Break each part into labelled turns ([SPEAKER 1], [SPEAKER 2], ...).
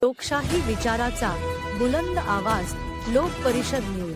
[SPEAKER 1] लोकशाही विचाराचा बुलंद आवाज लोक परिषद न्यूज।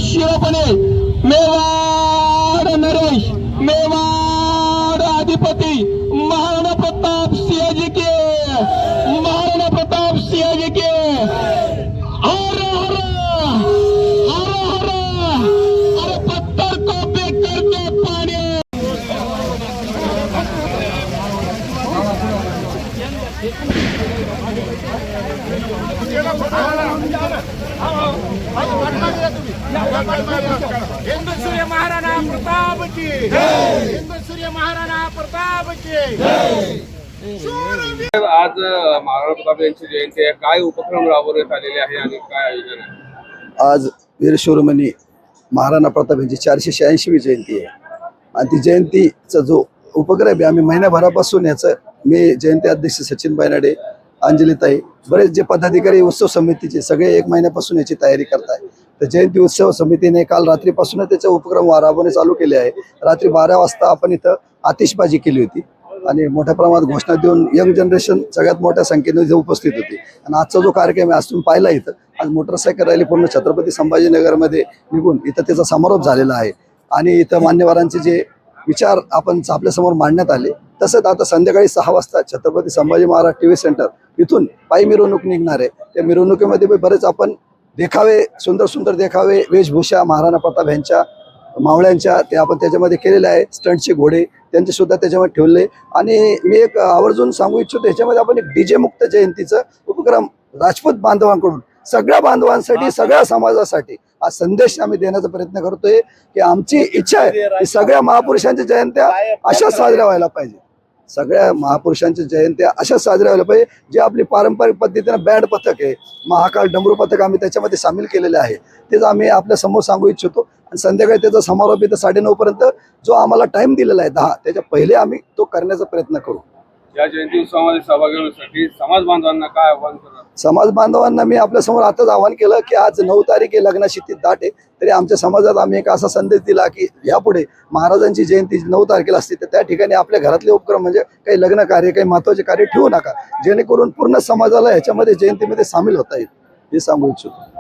[SPEAKER 2] शिरपणे मेवाड नरेश, मेवाड अधिपती महाराणा प्रताप सिंह के, महाराणा प्रताप सिंह के। हर हर हर हर, अरे पत्थर को बेच करके पानी।
[SPEAKER 3] हिंदू सूर्य महाराणा प्रताप की जय, हिंदू सूर्य महाराणा प्रताप की जय।
[SPEAKER 4] आज महाराणा प्रताप यांची जयंती आहे, काय उपक्रम राबवण्यात आलेले आहे आणि काय आयोजन आहे?
[SPEAKER 5] आज वीर शिरोमणी महाराणा प्रताप यांची 486वी जयंती आहे आणि ती जयंतीचा जो उपक्रम आहे आम्ही महिन्याभरापासून याचं, मी जयंती अध्यक्ष सचिन बैनाडे, अंजलीताई, बरेच जे पदाधिकारी उत्सव समितीचे सगळे एक महिन्यापासून याची तयारी करताय। तर जयंती उत्सव समितीने काल रात्रीपासूनच त्याचा उपक्रम राबवणे चालू केले आहे। रात्री 12 वाजता आपण इथं आतिषबाजी केली होती आणि मोठ्या प्रमाणात घोषणा देऊन यंग जनरेशन सगळ्यात मोठ्या संख्येने जे उपस्थित होती। आणि आजचा जो कार्यक्रम आहे आज तुम्ही पाहिला, इथं आज मोटरसायकल रॅली पूर्ण छत्रपती संभाजीनगरमध्ये निघून इथं त्याचा समारोप झालेला आहे आणि इथं मान्यवरांचे जे विचार आपण आपल्यासमोर मांडण्यात आले, तसंच आता संध्याकाळी 6 वाजता छत्रपती संभाजी महाराज टीव्ही सेंटर इथून पायी मिरवणूक निघणार आहे। त्या मिरवणुकीमध्ये बरेच आपण देखावे, सुंदर सुंदर देखावे, वेशभूषा महाराणा प्रताप यांच्या मावळ्यांच्या ते आपण त्याच्यामध्ये केलेले आहे। स्टंटचे घोडे त्यांचे सुद्धा त्याच्यामध्ये ठेवले आणि मी एक आवर्जून सांगू इच्छितो, ह्याच्यामध्ये आपण एक डीजे मुक्त जयंतीचं उपक्रम राजपूत बांधवांकडून सगळ्या बांधवांसाठी, सगळ्या समाजासाठी आज संदेश आम्ही देण्याचा प्रयत्न करतोय की आमची इच्छा आहे की सगळ्या महापुरुषांच्या जयंत्या अशाच साजऱ्या व्हायला पाहिजे। सगळ्या महापुरुषांच्या जयंत्या अशाच साजऱ्या व्हायला पाहिजे। जे आपली पारंपरिक पद्धतीनं बँड पथक आहे, महाकाल डमरू पथक आम्ही त्याच्यामध्ये सामील केलेले आहे, तेच आम्ही आपल्या समोर सांगू इच्छितो। आणि संध्याकाळी त्याचा समारोप इथं 9:30 पर्यंत जो आम्हाला टाइम दिलेला आहे 10, त्याच्या पहिले आम्ही तो करण्याचा प्रयत्न करू।
[SPEAKER 4] या जयंती उत्सवामध्ये सहभागी होण्यासाठी समाज बांधवांना काय आव्हान करणार?
[SPEAKER 5] समाज बांधवांना मी आपल्या समोर आताच आवाहन केलं की आज 9 तारीख आहे, लग्नाची ती दाट आहे, तरी आमच्या समाजात आम्ही एक असा संदेश दिला की यापुढे महाराजांची जयंती 9 तारखेला असते, तर त्या ठिकाणी आपल्या घरातले उपक्रम म्हणजे काही लग्न कार्य, काही महत्वाचे कार्य ठेवू नका, जेणेकरून पूर्ण समाजाला ह्याच्यामध्ये जयंतीमध्ये सामील होता येईल, हे सांगू इच्छितो.